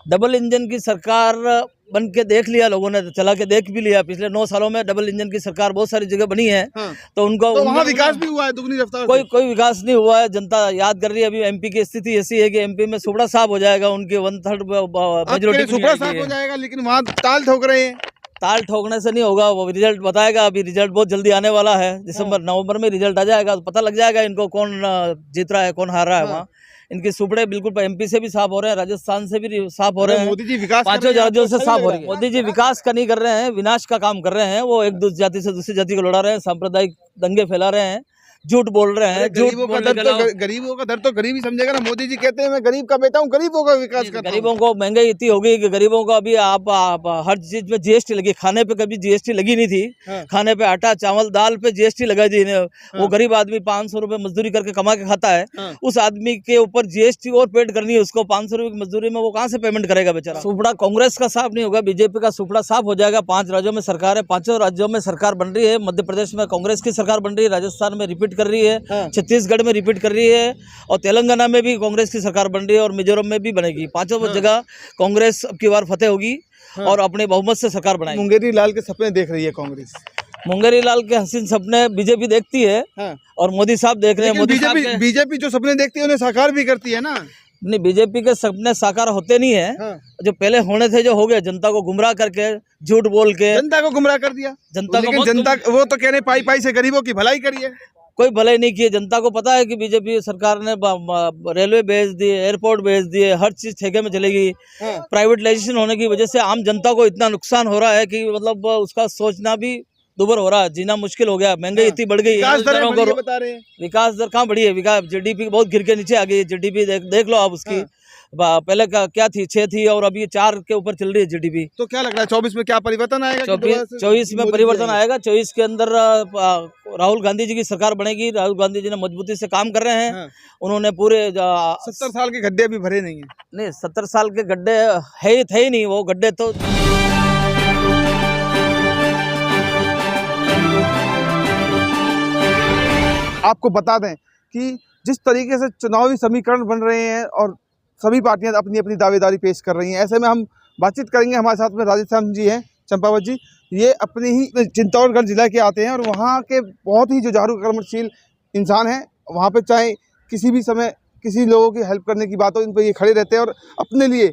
Double engine की सरकार बन के देख लिया लोगों ने, चला के देख भी लिया। पिछले 9 सालों में डबल इंजन की सरकार बहुत सारी जगह बनी है। हाँ। तो उनको तो वहाँ विकास भी हुआ है दुगनी रफ्तार से? कोई विकास नहीं हुआ है। जनता याद कर रही है। अभी एमपी की स्थिति ऐसी है कि एमपी में सुपड़ा साफ हो जाएगा, उनकी 1/3 मेजोरिटी सुपड़ा साफ हो जाएगा, लेकिन वहाँ ताल ठोक रहे हैं। ताल ठोकने से नहीं होगा, वो रिजल्ट बताएगा। अभी रिजल्ट बहुत जल्दी आने वाला है, दिसंबर नवंबर में रिजल्ट आ जाएगा तो पता लग जाएगा इनको कौन जीत रहा है कौन हार रहा है। वहाँ इनके सुपड़े बिल्कुल एमपी से भी साफ हो रहे हैं, राजस्थान से भी साफ हो रहे हैं। मोदी जी विकास पांचों राज्यों से साफ हो रही है। मोदी जी विकास का नहीं कर रहे हैं, विनाश का काम कर रहे हैं। वो एक जाति से दूसरी जाति को लड़ा रहे हैं, सांप्रदायिक दंगे फैला रहे हैं, झूठ बोल रहे हैं। गरीबों का दर्द तो गरीब ही समझेगा ना। मोदी जी कहते हैं मैं गरीब का बेटा हूँ, गरीबों का विकास करता हूँ। गरीबों को महंगाई इतनी हो गई कि गरीबों को अभी आप हर चीज में जीएसटी लगी। खाने पे कभी जीएसटी लगी नहीं थी। हाँ। खाने पे आटा चावल दाल पे जीएसटी लगा दी इन्हें। वो गरीब आदमी 500 रुपए मजदूरी करके कमा के खाता है। हाँ। उस आदमी के ऊपर जीएसटी और पेड करनी है उसको। 500 रुपए की मजदूरी में वो कहाँ से पेमेंट करेगा बेचारा। सुपड़ा कांग्रेस का साफ नहीं होगा, बीजेपी का सुपड़ा साफ हो जाएगा। 5 राज्यों में सरकार है, 5 राज्यों में सरकार बन रही है। मध्य प्रदेश में कांग्रेस की सरकार बन रही है, राजस्थान में रिपीट कर रही है, छत्तीसगढ़ में रिपीट कर रही है और तेलंगाना में भी कांग्रेस की सरकार बन रही है और मिजोरम में भी बनेगी। 5 जगह कांग्रेस अब की बार फतेह होगी और अपने बहुमत से सरकार बनाएगी। मुंगेरी लाल के सपने देख रही है कांग्रेस। मुंगेरी लाल के हसीन सपने बीजेपी देखती है और मोदी साहब देख रहे हैं। बीजेपी जो सपने देखती है उन्हें साकार भी करती है ना। नहीं, बीजेपी के सपने साकार होते नहीं है। जो पहले होने थे जो हो गए, जनता को गुमराह करके झूठ बोल के जनता को गुमराह कर दिया। जनता वो तो कह रहे पाई पाई से गरीबों की भलाई करी है, कोई भलाई नहीं किए। जनता को पता है कि बीजेपी सरकार ने रेलवे भेज दिए, एयरपोर्ट भेज दिए, हर चीज ठेके में चलेगी। प्राइवेटाइजेशन होने की वजह से आम जनता को इतना नुकसान हो रहा है कि मतलब उसका सोचना भी दुभर हो रहा है, जीना मुश्किल हो गया। महंगाई इतनी बढ़ गई है। विकास दर कहाँ बढ़ी है? विकास जीडीपी बहुत गिर के नीचे आ गई है। जीडीपी देख लो आप उसकी। पहले क्या थी? 6 थी और अभी 4 के ऊपर चल रही है जीडीपी। तो क्या लग रहा है 24 में क्या परिवर्तन आएगा? 24 में परिवर्तन आएगा। 24 के अंदर राहुल गांधी जी की सरकार बनेगी। राहुल गांधी जी ने मजबूती से काम कर रहे हैं। उन्होंने पूरे 70 साल के गड्ढे अभी भरे नहीं है। नहीं, 70 साल के गड्ढे थे ही नहीं। वो गड्ढे तो आपको बता दें कि जिस तरीके से चुनावी समीकरण बन रहे हैं और सभी पार्टियां अपनी अपनी दावेदारी पेश कर रही हैं, ऐसे में हम बातचीत करेंगे। हमारे साथ में राजस्थान जी हैं, चंपावत जी। ये अपने ही चित्तौड़गढ़ जिला के आते हैं और वहाँ के बहुत ही जुझारू कर्मशील इंसान हैं। वहाँ पे चाहे किसी भी समय किसी लोगों की हेल्प करने की बात हो, इन पर ये खड़े रहते हैं और अपने लिए,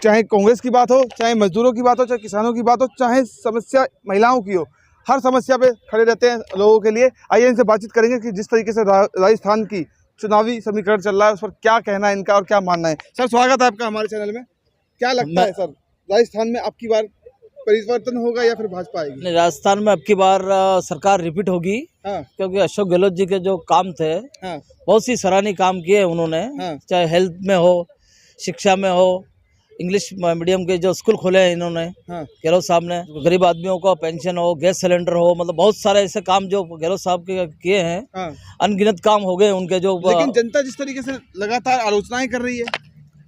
चाहे कांग्रेस की बात हो, चाहे मजदूरों की बात हो, चाहे किसानों की बात हो, चाहे समस्या महिलाओं की हो, हर समस्या पे खड़े रहते हैं लोगों के लिए। आइए इनसे बातचीत करेंगे कि जिस तरीके से राजस्थान की चुनावी समीकरण चल रहा है उस पर क्या कहना है इनका और क्या मानना है। सर, स्वागत है आपका हमारे चैनल में। क्या लगता है सर, राजस्थान में अब की बार परिवर्तन होगा या फिर भाजपा आएगी? नहीं, राजस्थान में अब की बार सरकार रिपीट होगी। क्योंकि अशोक गहलोत जी के जो काम थे, बहुत सी सराहनीय काम किए उन्होंने। चाहे हेल्थ में हो, शिक्षा में हो, इंग्लिश मीडियम के जो स्कूल खोले हैं इन्होंने, गहलोत साहब ने। गरीब आदमियों को पेंशन हो, गैस सिलेंडर हो, मतलब बहुत सारे ऐसे काम जो गहलोत साहब के किए हैं। अनगिनत काम हो गए उनके जो। लेकिन जनता जिस तरीके से लगातार आलोचनाएं कर रही है,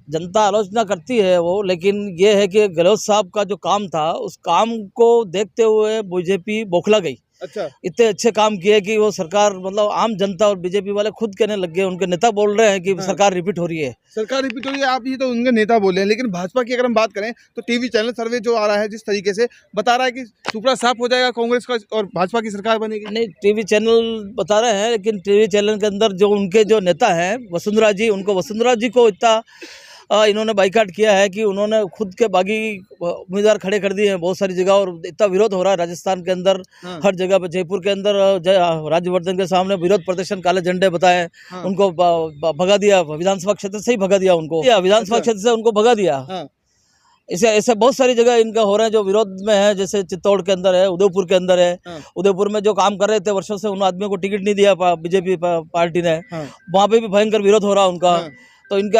जनता आलोचना करती है वो, लेकिन ये है कि गहलोत साहब का जो काम था उस काम को देखते हुए बीजेपी बौखला गई। अच्छा, इतने अच्छे काम किए कि वो सरकार, मतलब आम जनता और बीजेपी वाले खुद कहने लग गए, उनके नेता बोल रहे हैं कि सरकार रिपीट हो रही है। सरकार रिपीट हो रही है, आप ये तो उनके नेता बोल रहे हैं। लेकिन भाजपा की अगर हम बात करें तो टीवी चैनल सर्वे जो आ रहा है, जिस तरीके से बता रहा है कि सुपड़ा साफ हो जाएगा कांग्रेस का और भाजपा की सरकार बनेगी। नहीं, टीवी चैनल बता रहे हैं, लेकिन टीवी चैनल के अंदर जो उनके जो नेता हैं वसुंधरा जी, वसुंधरा जी को इतना इन्होंने बाइकाट किया है कि उन्होंने खुद के बागी उम्मीदवार खड़े कर दिए हैं बहुत सारी जगह। और इतना विरोध हो रहा है राजस्थान के अंदर, हर जगह पे। जयपुर के अंदर राज्यवर्धन के सामने विरोध प्रदर्शन, काले झंडे बताए, उनको भगा दिया। विधानसभा क्षेत्र से ही भगा दिया उनको, विधानसभा क्षेत्र से उनको भगा दिया। ऐसे बहुत सारी जगह इनका हो रहा है जो विरोध में है। जैसे चित्तौड़ के अंदर है, उदयपुर के अंदर है। उदयपुर में जो काम कर रहे थे वर्षों से, उन आदमियों को टिकट नहीं दिया बीजेपी पार्टी ने। वहाँ पे भी भयंकर विरोध हो रहा उनका। तो इनके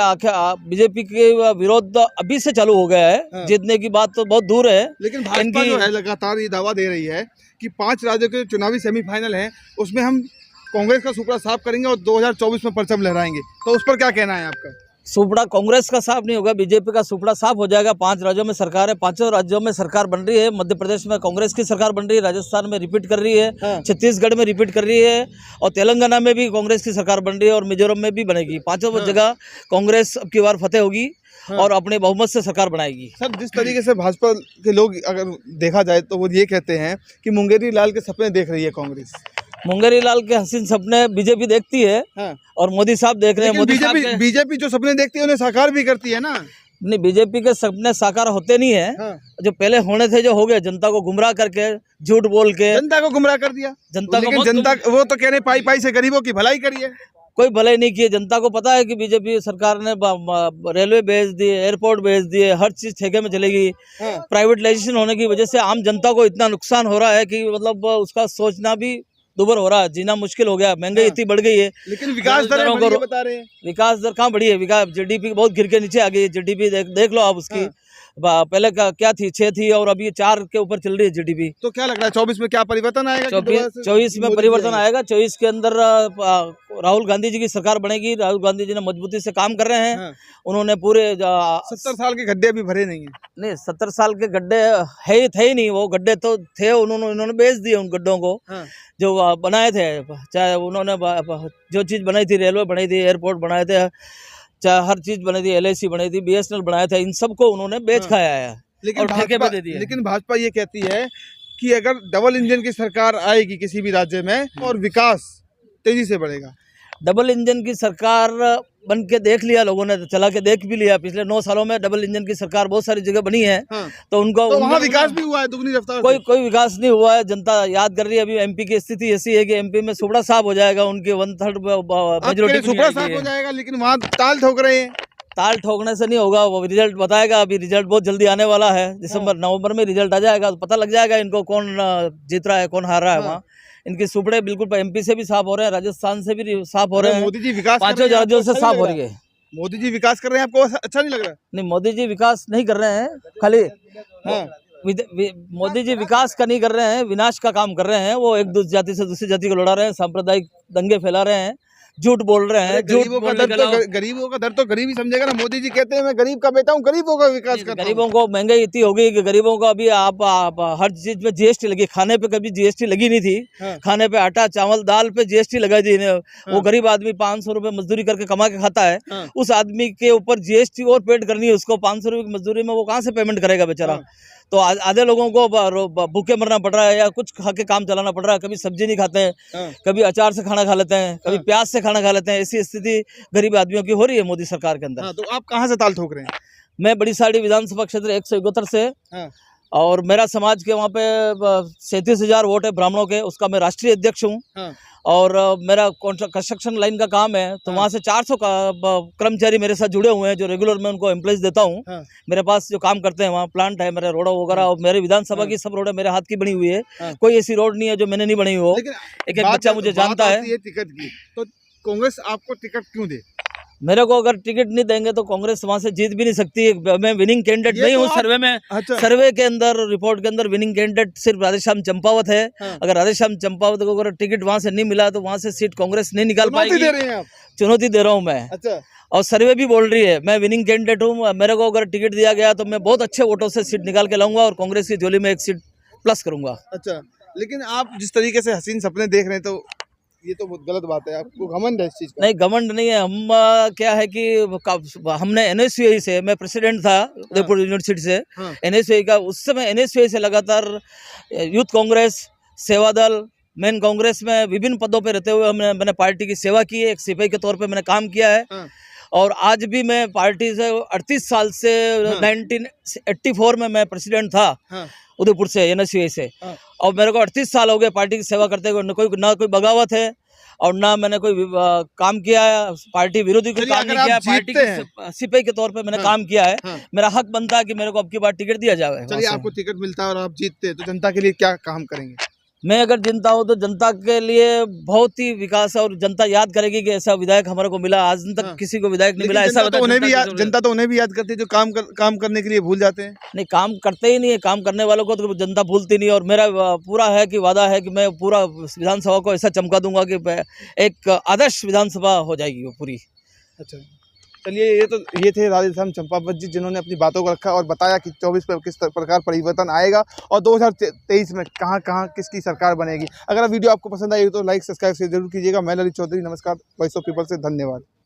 बीजेपी के विरोध अभी से चालू हो गया है। जीतने की बात तो बहुत दूर है। लेकिन भाजपा जो है लगातार ये दावा दे रही है कि 5 राज्यों के चुनावी सेमीफाइनल हैं, उसमें हम कांग्रेस का सुपड़ा साफ करेंगे और 2024 में परचम लहराएंगे। तो उस पर क्या कहना है आपका? सुपड़ा कांग्रेस का साफ नहीं होगा, बीजेपी का सुपड़ा साफ हो जाएगा। 5 राज्यों में सरकार है, 5 राज्यों में सरकार बन रही है। मध्य प्रदेश में कांग्रेस की सरकार बन रही है, राजस्थान में रिपीट कर रही है, छत्तीसगढ़ में रिपीट कर रही है और तेलंगाना में भी कांग्रेस की सरकार बन रही है और मिजोरम में भी बनेगी। 5 जगह कांग्रेस अब की बार फतेह होगी और अपने बहुमत से सरकार बनाएगी। सर, जिस तरीके से भाजपा के लोग अगर देखा जाए तो वो ये कहते हैं कि मुंगेरी लाल के सपने देख रही है कांग्रेस। मुंगेरी लाल के हसीन सपने बीजेपी देखती है और मोदी साहब देख रहे हैं। मोदी साहब बीजेपी जो सपने देखती है उन्हें साकार भी करती है ना। नहीं, बीजेपी के सपने साकार होते नहीं है। जो पहले होने थे जो हो गए, जनता को गुमराह करके, झूठ बोल के जनता को गुमराह कर दिया। जनता वो तो कह रहे पाई पाई से गरीबों की भलाई करी है। कोई भलाई नहीं की। जनता को पता है कि बीजेपी सरकार ने रेलवे भेज दिए, एयरपोर्ट भेज दिए, हर चीज ठेके में चलेगी। प्राइवेटाइजेशन होने की वजह से आम जनता को इतना नुकसान हो रहा है कि मतलब उसका सोचना भी दुभर हो रहा है, जीना मुश्किल हो गया, महंगाई इतनी बढ़ गई है। लेकिन विकास दर बता रहे हैं, विकास दर कहाँ बढ़ी है? विकास जीडीपी बहुत गिर के नीचे आ गई है। जीडीपी देख लो आप उसकी। पहले क्या थी? 6 थी और अभी 4 के ऊपर चल रही है जीडीपी। तो क्या लग रहा है 24 में क्या परिवर्तन आएगा? 24 में परिवर्तन आएगा। 24 के अंदर राहुल गांधी जी की सरकार बनेगी। राहुल गांधी जी ने मजबूती से काम कर रहे हैं। उन्होंने पूरे 70 साल के गड्ढे अभी भरे नहीं है। नहीं, 70 साल के गड्ढे थे ही नहीं। वो गड्ढे तो थे, उन्होंने बेच दिए उन गड्ढों को। जो बनाए थे, चाहे उन्होंने जो चीज बनाई थी, रेलवे बनाई थी, एयरपोर्ट बनाए थे, चाहे हर चीज बनी थी, LIC बनाई थी, BSNL बनाया था, इन सबको उन्होंने बेच खाया है। लेकिन भाजपा ये कहती है कि अगर डबल इंजन की सरकार आएगी किसी भी राज्य में और विकास तेजी से बढ़ेगा। डबल इंजन की सरकार बन के देख लिया लोगों ने, चला के देख भी लिया। पिछले 9 सालों में डबल इंजन की सरकार बहुत सारी जगह बनी है। तो उनको तो वहाँ विकास भी हुआ है दुगनी रफ्तार। कोई विकास नहीं हुआ है। जनता याद कर रही है। अभी MP की स्थिति ऐसी है कि MP में सुबड़ा साफ हो जाएगा, उनकी 1/3 मेजोरिटी सुबड़ा साफ हो जाएगा, लेकिन वहाँ ताल ठोक रहे हैं। ताल ठोकने से नहीं होगा, वो रिजल्ट बताएगा। अभी रिजल्ट बहुत जल्दी आने वाला है। नवंबर में रिजल्ट आ जाएगा तो पता लग जाएगा इनको कौन जीत रहा है, कौन हार रहा है। वहाँ इनके सुपड़े बिल्कुल MP से भी साफ हो रहे हैं, राजस्थान से भी साफ हो रहे हैं। मोदी जी विकास 5 राज्यों से साफ हो रही है। मोदी जी विकास कर रहे हैं, आपको अच्छा नहीं लग रहा? नहीं, मोदी जी विकास नहीं कर रहे हैं। खाली मोदी जी विकास का नहीं कर रहे हैं, विनाश का काम कर रहे हैं। वो एक जाति से दूसरी जाति को लड़ा रहे हैं, सांप्रदायिक दंगे फैला रहे हैं, झूठ बोल रहे हैं। गरीबों का दर तो गरीब ही समझेगा ना। मोदी जी कहते हैं मैं गरीब का बेटा हूँ, गरीबों का विकास करता हूं। गरीबों को महंगाई इतनी हो गई कि गरीबों को अभी आप हर चीज में GST लगी। खाने पे कभी GST लगी नहीं थी। खाने पे आटा चावल दाल पे GST लगा दी इन्हें। वो गरीब आदमी 500 रुपए मजदूरी करके कमा के खाता है। उस आदमी के ऊपर GST और पेड करनी है उसको। 500 रुपए की मजदूरी में वो कहाँ से पेमेंट करेगा बेचारा? तो आधे लोगों को भूखे मरना पड़ रहा है या कुछ खा के काम चलाना पड़ रहा है। कभी सब्जी नहीं खाते हैं, कभी अचार से खाना खा लेते हैं, कभी प्याज से खाना खा लेते हैं। ऐसी स्थिति गरीब आदमियों की हो रही है मोदी सरकार के अंदर। तो आप कहाँ से ताल ठोक रहे हैं? मैं बड़ी साड़ी विधानसभा क्षेत्र 171 से, और मेरा समाज के वहाँ पे 37,000 वोट है ब्राह्मणों के, उसका मैं राष्ट्रीय अध्यक्ष हूँ। और मेरा कंस्ट्रक्शन लाइन का काम है, तो वहाँ से 400 कर्मचारी मेरे साथ जुड़े हुए हैं, जो रेगुलर मैं उनको एम्प्लॉइज देता हूँ। मेरे पास जो काम करते हैं, वहाँ प्लांट है, मेरे रोड वगैरह, और मेरे विधानसभा की सब रोड मेरे हाथ की बनी हुई है। कोई ऐसी रोड नहीं है जो मैंने नहीं बनी हो। एक बच्चा मुझे जानता है। टिकट की तो कांग्रेस आपको टिकट क्यों दे? मेरे को अगर टिकट नहीं देंगे तो कांग्रेस वहां से जीत भी नहीं सकती। मैं विनिंग कैंडिडेट नहीं हूँ सर्वे में। सर्वे के अंदर, रिपोर्ट के अंदर विनिंग कैंडिडेट सिर्फ राधेश्याम चंपावत है। अगर राधेश्याम चंपावत को अगर टिकट वहां से नहीं मिला तो वहां से सीट कांग्रेस नहीं निकाल पाएगी। चुनौती दे रहा हूँ मैं। और सर्वे भी बोल रही है मैं विनिंग कैंडिडेट हूँ। मेरे को अगर टिकट दिया गया तो मैं बहुत अच्छे वोटों से सीट निकाल के लाऊंगा और कांग्रेस की झोली में 1 सीट प्लस करूंगा। अच्छा, लेकिन आप जिस तरीके से हसीन सपने देख रहे हैं तो ये तो बहुत गलत बात है। आपको घमंड है इस चीज का? नहीं, घमंड नहीं है। हम क्या है कि हमने NSUI से, मैं प्रेसिडेंट था उदयपुर यूनिवर्सिटी से, NSUI का। उस समय NSUI से लगातार यूथ कांग्रेस, सेवा दल, मेन कांग्रेस में विभिन्न पदों पे रहते हुए मैंने पार्टी की सेवा की है। एक सिपाही के तौर पे मैंने काम किया है। और आज भी मैं पार्टी से 38 साल से 1984 में मैं प्रेसिडेंट था उदयपुर से, NSUI से। और मेरे को 38 साल हो गए पार्टी की सेवा करते हुए। ना कोई बगावत है और ना मैंने कोई काम किया है पार्टी विरोधी को काम नहीं किया। पार्टी के सिपाही के तौर पे मैंने काम किया है। मेरा हक बनता है कि मेरे को अब की बार टिकट दिया जाए। चलिए, आपको टिकट मिलता है और आप जीतते हैं तो जनता के लिए क्या काम करेंगे? मैं अगर जनता हूँ तो जनता के लिए बहुत ही विकास है और जनता याद करेगी कि ऐसा विधायक हमारे को मिला। आज तक किसी को विधायक नहीं मिला ऐसा। जनता तो उन्हें भी याद करती है जो काम करने के लिए भूल जाते हैं। नहीं, काम करते ही नहीं है। काम करने वालों को तो जनता भूलती नहीं। और मेरा पूरा है कि वादा है कि मैं पूरा विधानसभा को ऐसा चमका दूंगा कि एक आदर्श विधानसभा हो जाएगी वो पूरी। अच्छा, चलिए, ये थे राधेश्याम चंपावत जी, जिन्होंने अपनी बातों को रखा और बताया कि 24 पर किस प्रकार परिवर्तन आएगा और 2023 में कहाँ किसकी सरकार बनेगी। अगर वीडियो आपको पसंद आई तो लाइक सब्सक्राइब जरूर कीजिएगा। मैं ललित चौधरी, नमस्कार। वॉइस ऑफ पीपल से धन्यवाद।